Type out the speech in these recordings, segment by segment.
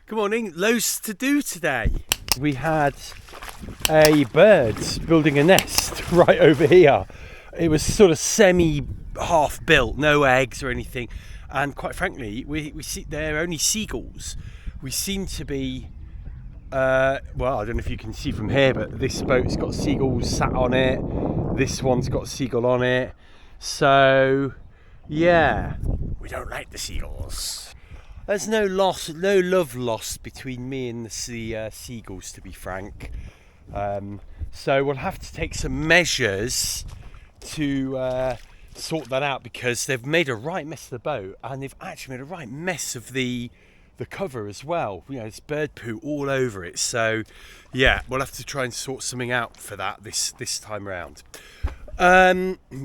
Good morning. Loads to do today. We had a bird building a nest right over here. It was sort of half built, no eggs or anything. And quite frankly, we see they're only seagulls. We seem to be, well, I don't know if you can see from here, but this boat's got seagulls sat on it. This one's got a seagull on it. So, yeah, we don't like the seagulls. There's no love lost between me and the seagulls, to be frank. So we'll have to take some measures to sort that out, because they've made a right mess of the boat, and they've actually made a right mess of the cover as well. You know, there's bird poo all over it. So yeah, we'll have to try and sort something out for that this time around.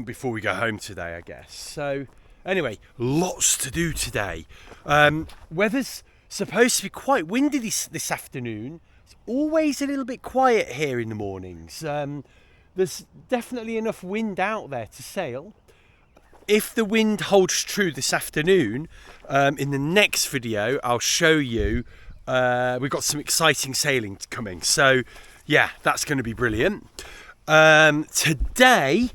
Before we go home today, I guess. So anyway, lots to do today. Weather's supposed to be quite windy this afternoon. It's always a little bit quiet here in the mornings. There's definitely enough wind out there to sail. If the wind holds true this afternoon, in the next video I'll show you we've got some exciting sailing coming. So yeah, that's going to be brilliant. Today,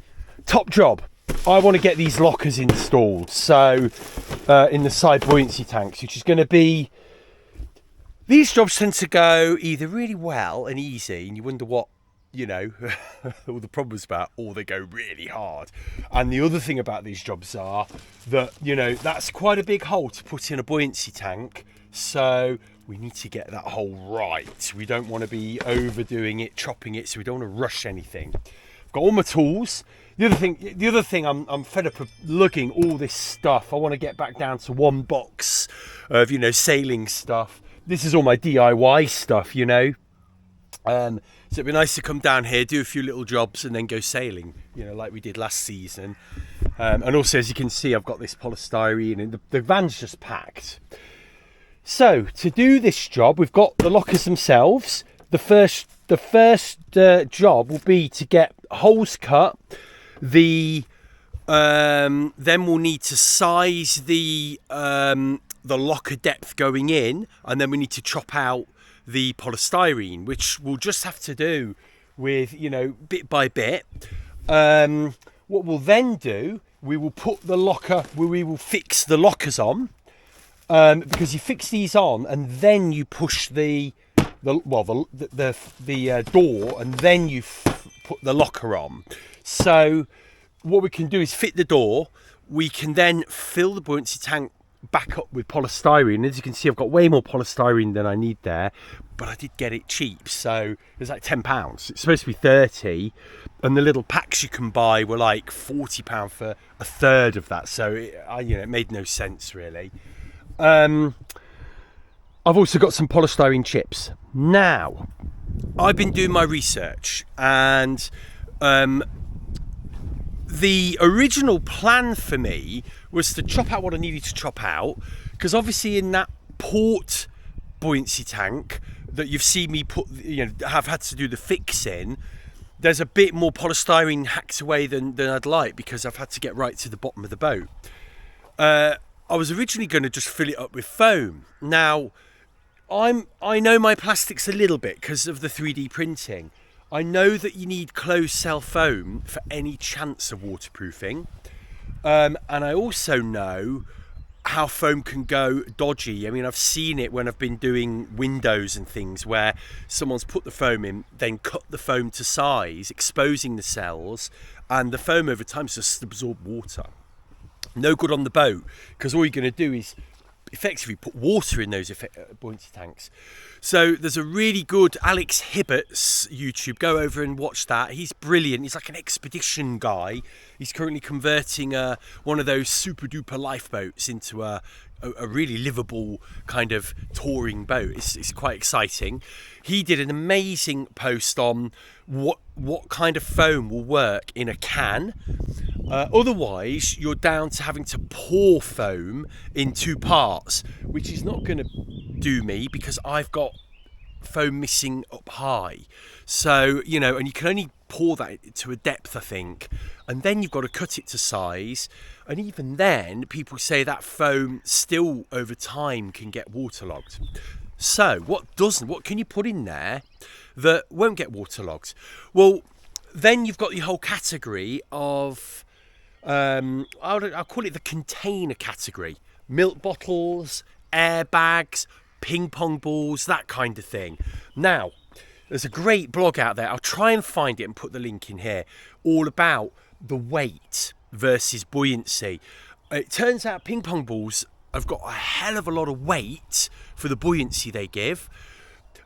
top job. I want to get these lockers installed, so in the side buoyancy tanks, which is going to be, these jobs tend to go either really well and easy, and you wonder what, you know, all the problems about, or they go really hard. And the other thing about these jobs are that, you know, that's quite a big hole to put in a buoyancy tank, so we need to get that hole right. We don't want to be overdoing it, chopping it, so we don't want to rush anything. I've got all my tools. The other thing, I'm fed up of lugging all this stuff. I want to get back down to one box of, you know, sailing stuff. This is all my DIY stuff, you know. So it'd be nice to come down here, do a few little jobs, and then go sailing, you know, like we did last season. And also, as you can see, I've got this polystyrene, and the van's just packed. So to do this job, we've got the lockers themselves. The first job will be to get holes cut. Then we'll need to size the locker depth going in, and then we need to chop out the polystyrene, which we'll just have to do with, you know, bit by bit. What we'll then do, we will fix the lockers on, because you fix these on and then you push the door, and then you put the locker on. So what we can do is fit the door. We can then fill the buoyancy tank back up with polystyrene. As you can see, I've got way more polystyrene than I need there, but I did get it cheap, so it was like £10. It's supposed to be 30, and the little packs you can buy were like £40 for a third of that. So it made no sense really. I've also got some polystyrene chips. Now, I've been doing my research, and the original plan for me was to chop out what I needed to chop out, because obviously in that port buoyancy tank that you've seen me put, you know, have had to do the fix in, there's a bit more polystyrene hacked away than I'd like, because I've had to get right to the bottom of the boat. I was originally going to just fill it up with foam. Now, I know my plastics a little bit because of the 3D printing. I know that you need closed cell foam for any chance of waterproofing. And I also know how foam can go dodgy. I mean, I've seen it when I've been doing windows and things, where someone's put the foam in, then cut the foam to size, exposing the cells, and the foam over time just absorb water. No good on the boat, because all you're going to do is effectively put water in those buoyancy tanks. So there's a really good Alex Hibbert's YouTube. Go over and watch that. He's brilliant. He's like an expedition guy. He's currently converting one of those super duper lifeboats into a really livable kind of touring boat. It's quite exciting. He did an amazing post on what kind of foam will work in a can. Otherwise, you're down to having to pour foam in two parts, which is not going to do me, because I've got foam missing up high. So, you know, and you can only pour that to a depth, I think, and then you've got to cut it to size. And even then, people say that foam still over time can get waterlogged. So what can you put in there that won't get waterlogged? Well, then you've got your whole category of, I'll call it the container category. Milk bottles, airbags, ping pong balls, that kind of thing. Now, there's a great blog out there. I'll try and find it and put the link in here, all about the weight versus buoyancy. It turns out ping pong balls have got a hell of a lot of weight for the buoyancy they give.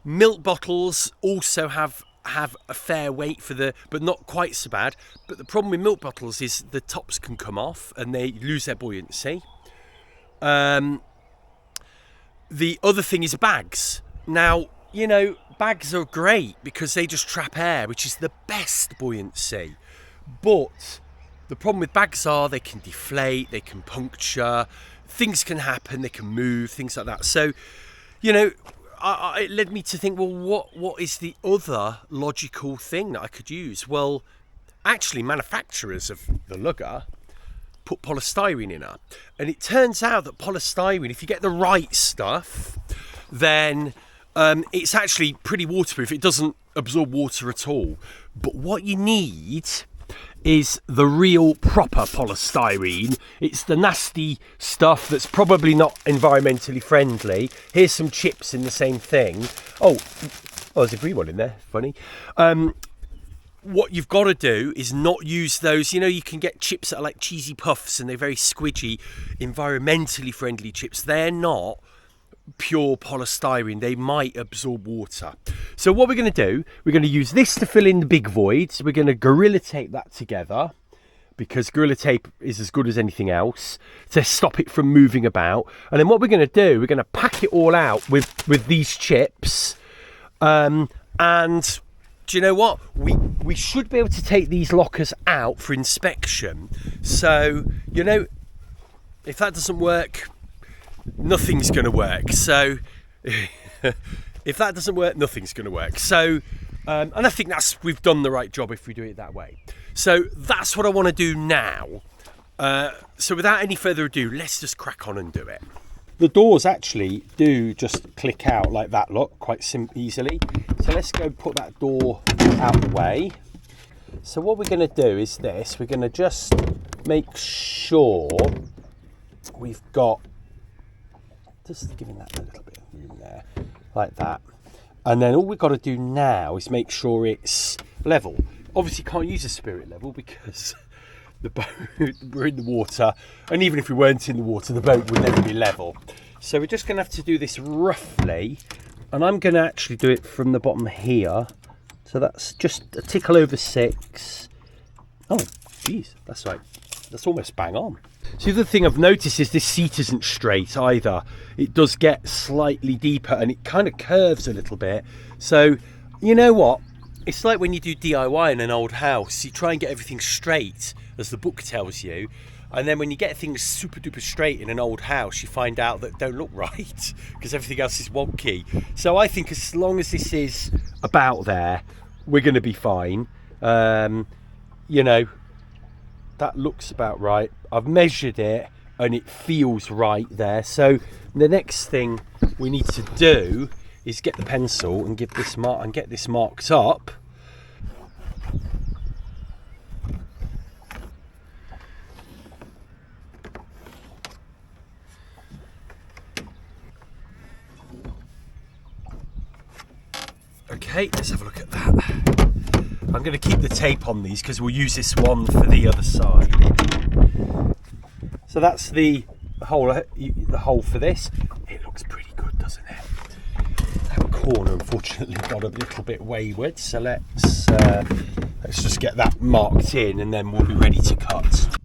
Milk bottles also have a fair weight but not quite so bad. But the problem with milk bottles is the tops can come off and they lose their buoyancy. The other thing is bags. Now, you know, bags are great because they just trap air, which is the best buoyancy. But the problem with bags are they can deflate, they can puncture, things can happen, they can move, things like that. So, you know, it led me to think, well, what is the other logical thing that I could use? Well, actually, manufacturers of the Lugger put polystyrene in her. And it turns out that polystyrene, if you get the right stuff, then it's actually pretty waterproof. It doesn't absorb water at all. But what you need is the real proper polystyrene. It's the nasty stuff that's probably not environmentally friendly. Here's some chips in the same thing. Oh, there's a green one in there. Funny. What you've got to do is not use those. You know, you can get chips that are like cheesy puffs and they're very squidgy, environmentally friendly chips. They're not pure polystyrene. They might absorb water. So what we're going to do, we're going to use this to fill in the big voids. We're going to Gorilla Tape that together, because Gorilla Tape is as good as anything else to stop it from moving about. And then what we're going to do, we're going to pack it all out with these chips. And do you know what? We should be able to take these lockers out for inspection. So, you know, if that doesn't work, nothing's going to work. So if that doesn't work, nothing's going to work. So and I think we've done the right job if we do it that way. So that's what I want to do now. So without any further ado, let's just crack on and do it. The doors actually do just click out like that, look, quite easily. So let's go put that door out the way. So what we're going to do is this. We're going to just make sure we've got, just giving that a little bit of room there, like that. And then all we've got to do now is make sure it's level. Obviously can't use a spirit level because the boat, we're in the water, and even if we weren't in the water, the boat would never be level. So we're just going to have to do this roughly, and I'm going to actually do it from the bottom here. So that's just a tickle over 6. Oh, geez, that's right. That's almost bang on. So the other thing I've noticed is this seat isn't straight either. It does get slightly deeper and it kind of curves a little bit. So, you know what? It's like when you do DIY in an old house, you try and get everything straight, as the book tells you. And then when you get things super duper straight in an old house, you find out that don't look right because everything else is wonky. So I think as long as this is about there, we're going to be fine. You know, that looks about right. I've measured it and it feels right there. So the next thing we need to do is get the pencil and give this mark and get this marked up. Okay, let's have a look at that. I'm going to keep the tape on these because we'll use this one for the other side. So that's the hole for this. It looks pretty good, doesn't it? That corner unfortunately got a little bit wayward, so let's just get that marked in and then we'll be ready to cut.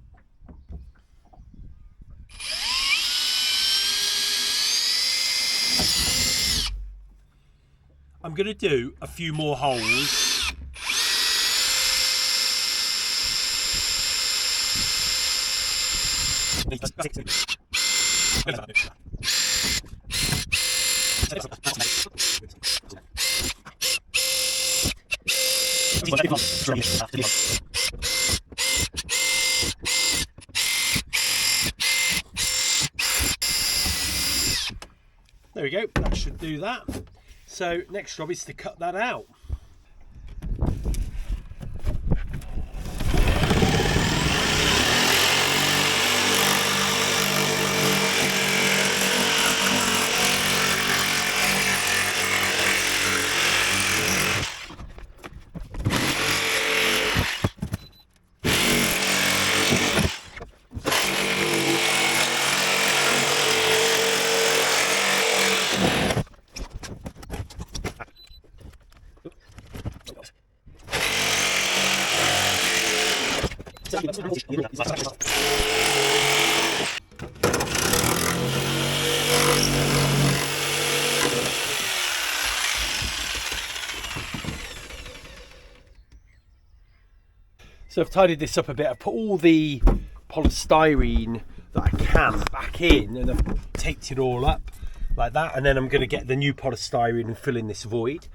I'm going to do a few more holes. There we go, that should do that. So next job is to cut that out. So I've tidied this up a bit. I've put all the polystyrene that I can back in, and I've taped it all up like that, and then I'm going to get the new polystyrene and fill in this void.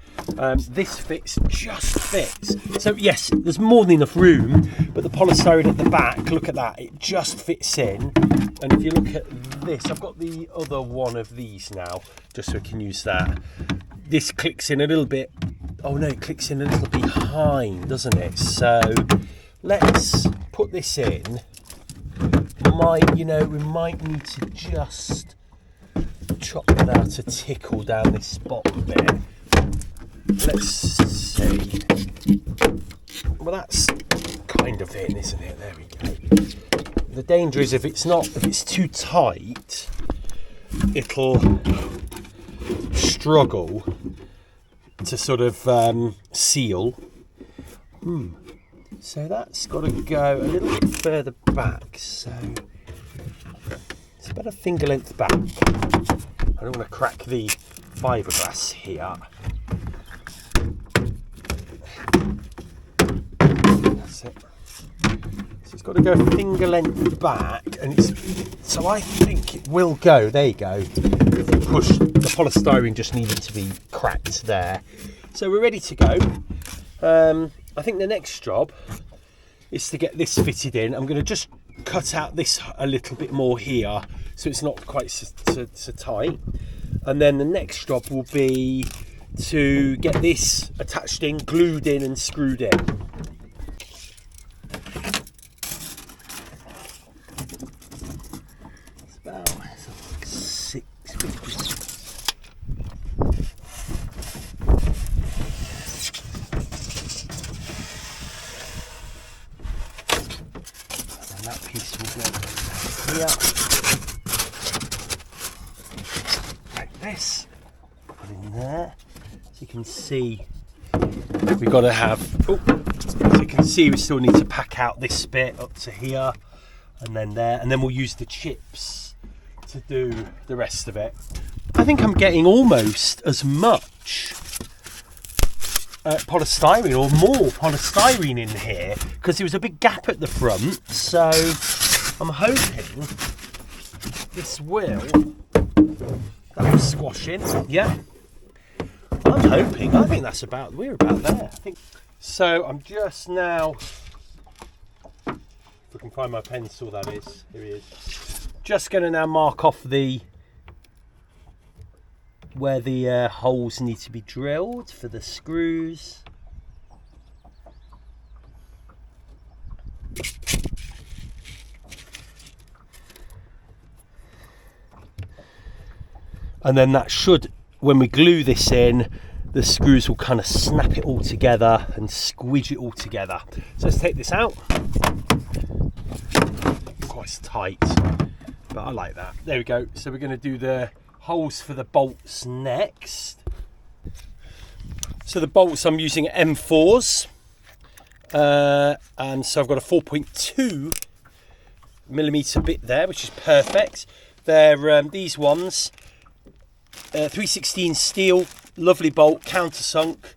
This just fits. So yes, there's more than enough room, but the polystyrene at the back, look at that, it just fits in. And if you look at this, I've got the other one of these now, just so we can use that. This clicks in a little bit, oh no, it clicks in a little behind, doesn't it? So let's put this in. We might need to just chop that out a tickle down this spot a bit. Let's see. Well, that's kind of in, isn't it? There we go. The danger is if it's too tight, it'll struggle to sort of seal. So that's got to go a little bit further back. So it's about a finger length back. I don't want to crack the fiberglass here. That's it. So it's got to go finger length back, and so I think it will go. There you go. If you push, the polystyrene just needed to be cracked there. So we're ready to go. I think the next job is to get this fitted in. I'm going to just cut out this a little bit more here so it's not quite so tight. And then the next job will be to get this attached in, glued in and screwed in. It's about 6. That piece will go here, like this, put it in there, so you can see we've got to have, so you can see we still need to pack out this bit up to here, and then there, and then we'll use the chips to do the rest of it. I think I'm getting almost as much polystyrene or more polystyrene in here, because there was a big gap at the front, so I'm hoping this will, that was squashing, yeah, I'm hoping, I think that's about, we're about there, I think. So I'm just now, if I can find my pencil, that is, here he is, just going to now mark off where the holes need to be drilled for the screws. And then that should, when we glue this in, the screws will kind of snap it all together and squidge it all together. So let's take this out. Quite tight, but I like that. There we go. So we're going to do the holes for the bolts next. So the bolts I'm using are M4s, and so I've got a 4.2 millimeter bit there, which is perfect. They're these ones, 316 steel, lovely bolt, countersunk.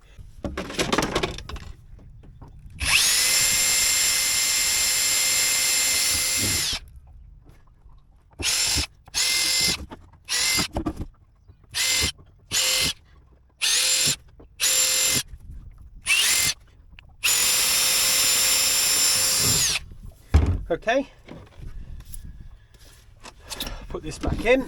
Okay, put this back in,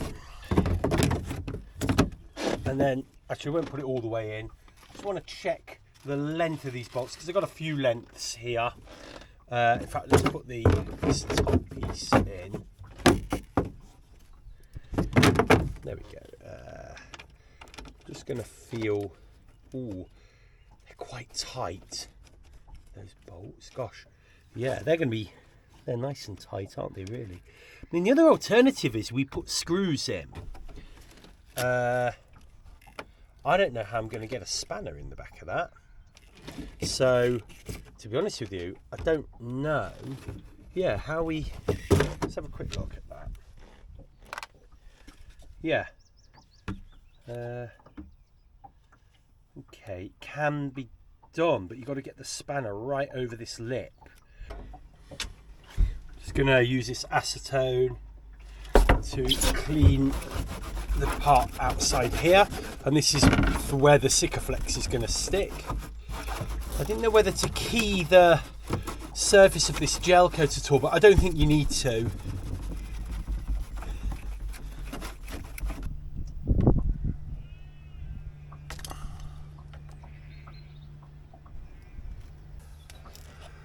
and And then, actually I won't put it all the way in. Just want to check the length of these bolts because I've got a few lengths here. In fact, let's put this top piece in. There we go. Just going to feel, ooh, they're quite tight, those bolts. Gosh, yeah, they're nice and tight, aren't they, really? I mean, the other alternative is we put screws in. I don't know how I'm going to get a spanner in the back of that. So, to be honest with you, I don't know. Yeah, how we... Let's have a quick look at that. Yeah. Okay, it can be done, but you've got to get the spanner right over this lip. Just going to use this acetone to clean the part outside here, and this is for where the Sikoflex is going to stick. I didn't know whether to key the surface of this gel coat at all, but I don't think you need to.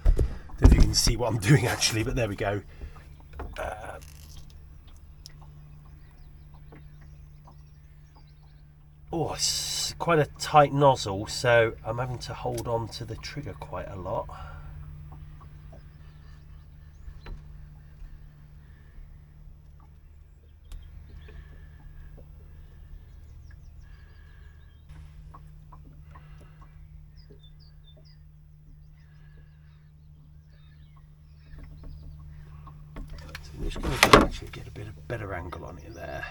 Don't know if you can see what I'm doing actually, but there we go. Oh, it's quite a tight nozzle, so I'm having to hold on to the trigger quite a lot. So I'm just going to actually get a bit of better angle on it there.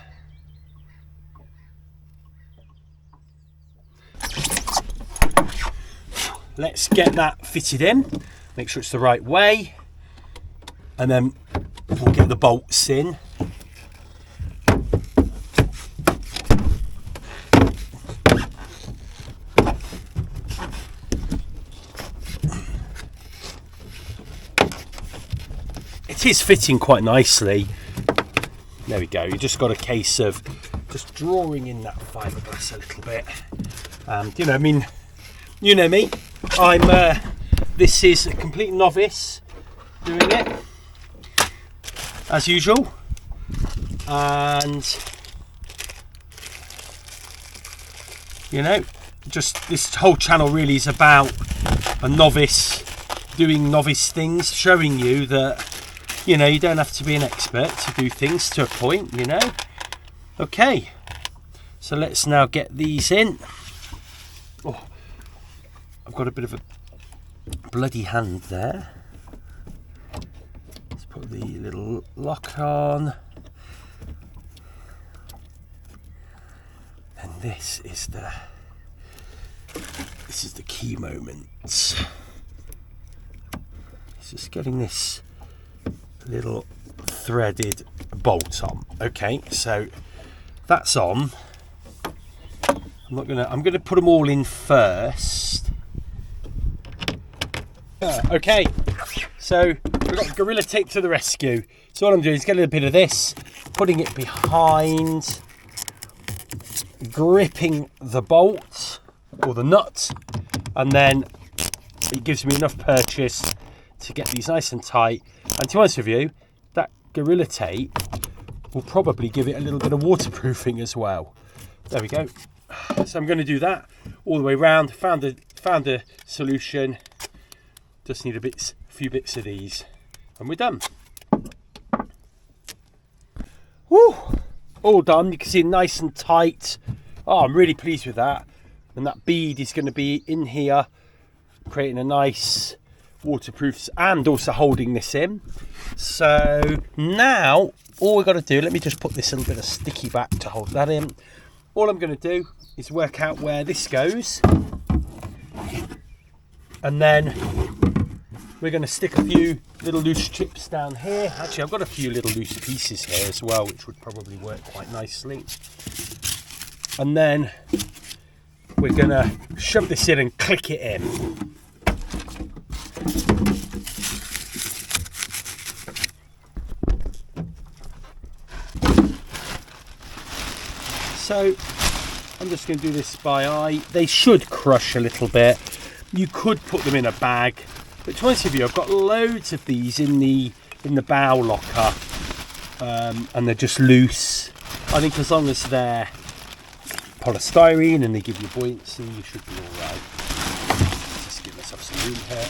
Let's get that fitted in, make sure it's the right way, and then we'll get the bolts in. It is fitting quite nicely. There we go, you just got a case of just drawing in that fiberglass a little bit. You know, I mean, you know me, this is a complete novice doing it, as usual, and you know, just this whole channel really is about a novice doing novice things, showing you that, you know, you don't have to be an expert to do things to a point, you know. Okay, so let's now get these in. Oh, I've got a bit of a bloody hand there. Let's put the little lock on. And this is the key moment. It's just getting this little threaded bolt on. Okay, so that's on. I'm gonna put them all in first. Okay, so we've got Gorilla Tape to the rescue. So what I'm doing is getting a bit of this, putting it behind, gripping the bolt or the nut, and then it gives me enough purchase to get these nice and tight. And to be honest with you, that Gorilla Tape will probably give it a little bit of waterproofing as well. There we go. So I'm going to do that all the way around. Found a solution. Just need a few bits of these, and we're done. Woo! All done. You can see it nice and tight. Oh, I'm really pleased with that. And that bead is going to be in here, creating a nice waterproof and also holding this in. So now all we've got to do, let me just put this little bit of sticky back to hold that in. All I'm going to do is work out where this goes, and then we're going to stick a few little loose chips down here. Actually, I've got a few little loose pieces here as well, which would probably work quite nicely. And then we're going to shove this in and click it in. So I'm just going to do this by eye. They should crush a little bit. You could put them in a bag, but to be honest with you, I've got loads of these in the bow locker, and they're just loose. I think as long as they're polystyrene and they give you buoyancy, you should be all right. Just give myself some room here,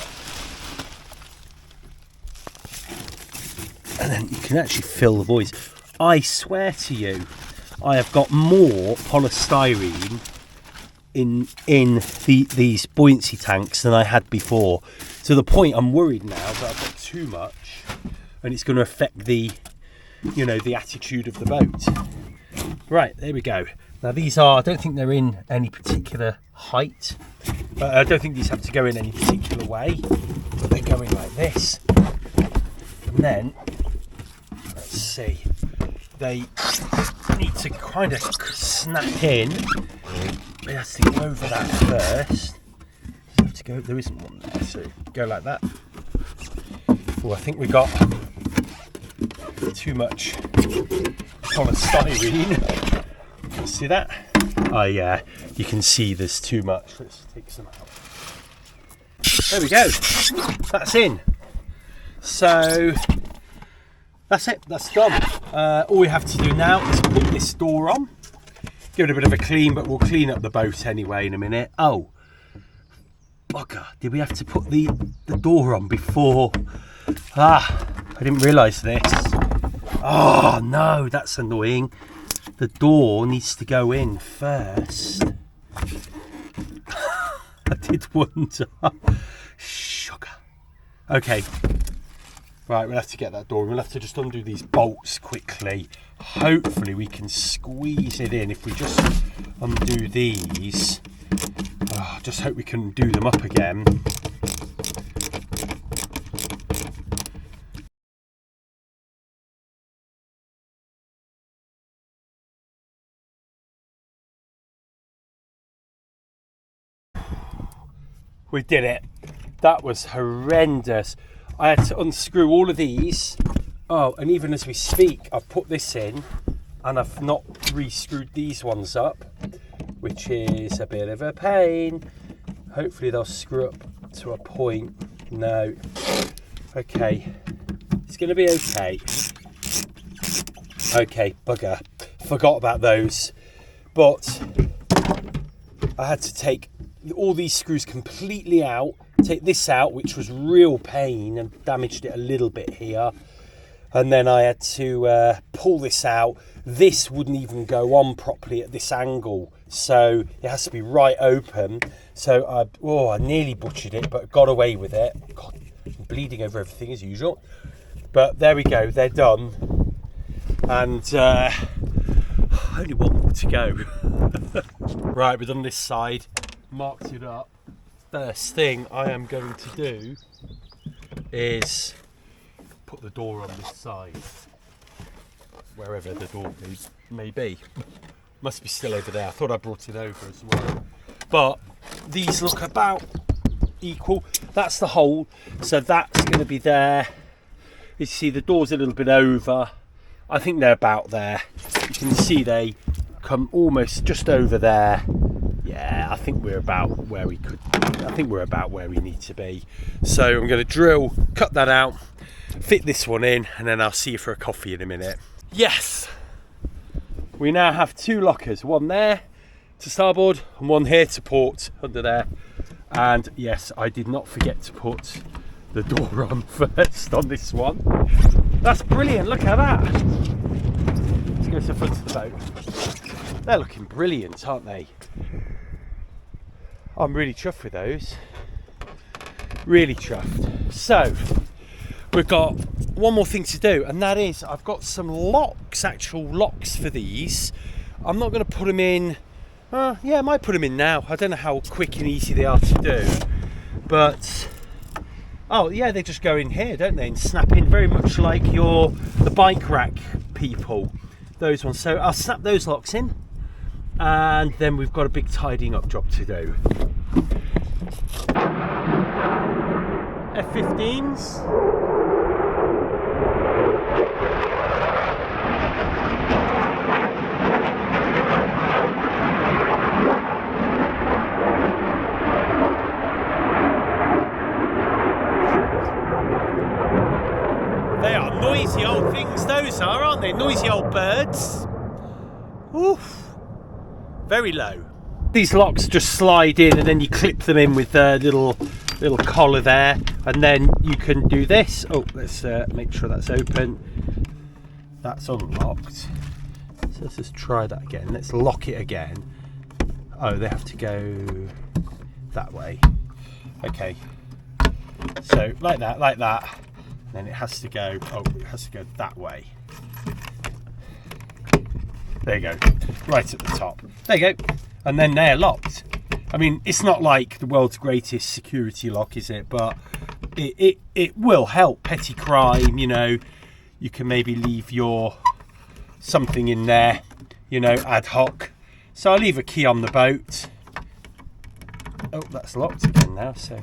and then you can actually fill the voids. I swear to you, I have got more polystyrene in these buoyancy tanks than I had before, to the point I'm worried now that I've got too much and it's going to affect the attitude of the boat. Right, there we go. Now these are, I don't think they're in any particular height, I don't think these have to go in any particular way, but they go in like this, and then let's see, they need to kind of snap in. It has to go over that first. Have to go. There isn't one there, so go like that. Oh, I think we got too much polystyrene. See that? Oh yeah, you can see there's too much. Let's take some out. There we go. That's in. So that's it. That's done. All we have to do now is put this door on. Give it a bit of a clean, but we'll clean up the boat anyway in a minute. Oh, bugger. Did we have to put the door on before? I didn't realise this. Oh, no, that's annoying. The door needs to go in first. I did wonder. Sugar. Okay. Right, we'll have to get that door. We'll have to just undo these bolts quickly. Hopefully we can squeeze it in if we just undo these. Just hope we can do them up again. We did it. That was horrendous. I had to unscrew all of these. Oh, and even as we speak, I've put this in and I've not re-screwed these ones up, which is a bit of a pain. Hopefully they'll screw up to a point. No. Okay. It's going to be okay. Okay, bugger. Forgot about those. But I had to take all these screws completely out, take this out, which was real pain and damaged it a little bit here. And then I had to pull this out. This wouldn't even go on properly at this angle, so it has to be right open. So I nearly butchered it, but got away with it. God, I'm bleeding over everything as usual. But there we go, they're done. And only one more to go. Right, we've done this side, marked it up. First thing I am going to do is put the door on this side, wherever the door may be. Must be still over there. I thought I brought it over as well. But these look about equal. That's the hole, so that's going to be there. You see the door's a little bit over. I think they're about there. You can see they come almost just over there. Yeah, I think we're about where we could. I think we're about where we need to be. So I'm going to drill, cut that out, fit this one in, and then I'll see you for a coffee in a minute. Yes, we now have two lockers, one there to starboard and one here to port under there. And yes, I did not forget to put the door on first on this one. That's brilliant, look at that. Let's go to the front of the boat. They're looking brilliant, aren't they? I'm really chuffed with those. Really chuffed. So, we've got one more thing to do, and that is I've got some locks, actual locks for these. I'm not going to put them in. Yeah, I might put them in now. I don't know how quick and easy they are to do, but oh yeah, they just go in here, don't they, and snap in, very much like the bike rack people, those ones. So I'll snap those locks in, and then we've got a big tidying up job to do. F15s. aren't they? Noisy old birds. Oof. Very low. These locks just slide in and then you clip them in with a little collar there, and then you can do this. Oh, let's make sure that's open. That's unlocked. So let's just try that again. Let's lock it again. Oh, they have to go that way. Okay. So like that. Then it has to go, it has to go that way. There you go, right at the top. There you go, and then they're locked. I mean, it's not like the world's greatest security lock, is it? But it will help petty crime, you know. You can maybe leave your something in there, you know, ad hoc. So I'll leave a key on the boat. Oh, that's locked again now, so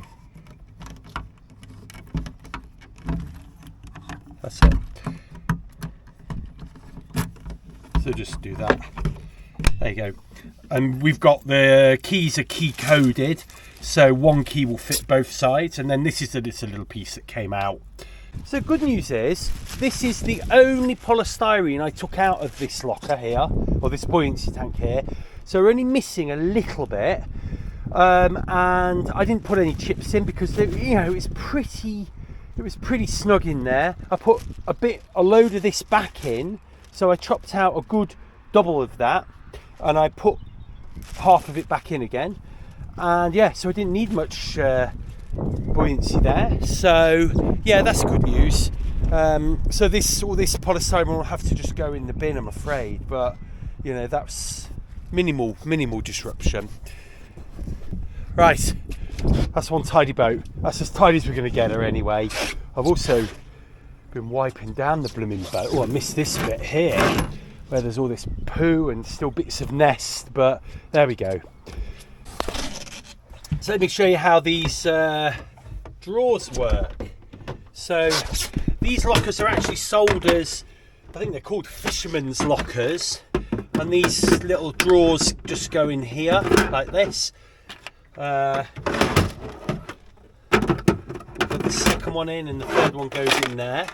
that's it. So just do that. There you go. And we've got the keys are key coded, so one key will fit both sides, and then this is a little piece that came out. So good news is, this is the only polystyrene I took out of this locker here, or this buoyancy tank here. So we're only missing a little bit, and I didn't put any chips in because it was pretty snug in there. I put a load of this back in, so I chopped out a good double of that, and I put half of it back in again, and yeah, so I didn't need much buoyancy there. So yeah, that's good news. So all this polystyrene will have to just go in the bin, I'm afraid, but you know, that's minimal disruption. Right, that's one tidy boat. That's as tidy as we're going to get her anyway. I've also been wiping down the blooming boat. Oh, I missed this bit here where there's all this poo and still bits of nest, but there we go. So let me show you how these drawers work. So these lockers are actually sold as, I think they're called fisherman's lockers, and these little drawers just go in here like this. We'll put the second one in and the third one goes in there.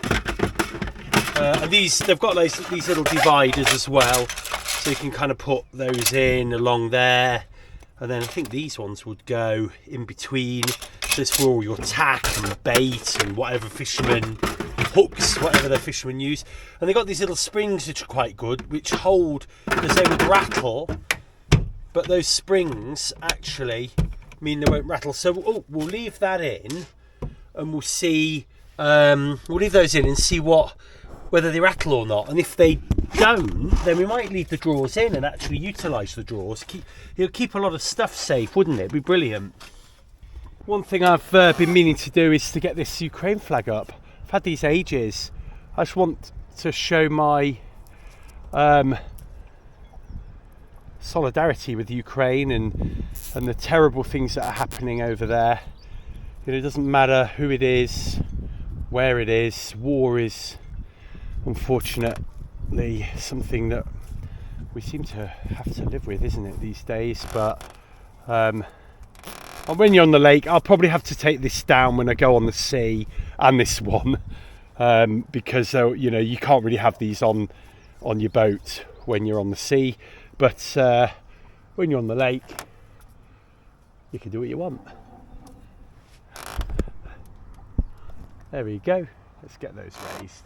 And they've got these little dividers as well, so you can kind of put those in along there. And then I think these ones would go in between. So it's for all your tack and bait and whatever fishermen, hooks, whatever the fishermen use. And they've got these little springs which are quite good, which hold, because they would rattle, but those springs actually mean they won't rattle. So we'll leave that in, and we'll see. We'll leave those in and see whether they rattle or not. And if they don't, then we might leave the drawers in and actually utilise the drawers. It'll keep a lot of stuff safe, wouldn't it? It'd be brilliant. One thing I've been meaning to do is to get this Ukraine flag up. I've had these ages. I just want to show my solidarity with Ukraine and the terrible things that are happening over there. You know, it doesn't matter who it is, where it is. War is unfortunately something that we seem to have to live with, isn't it, these days? But when you're on the lake, I'll probably have to take this down when I go on the sea, and this one, because you know, you can't really have these on your boat when you're on the sea. But when you're on the lake, you can do what you want. There we go. Let's get those raised.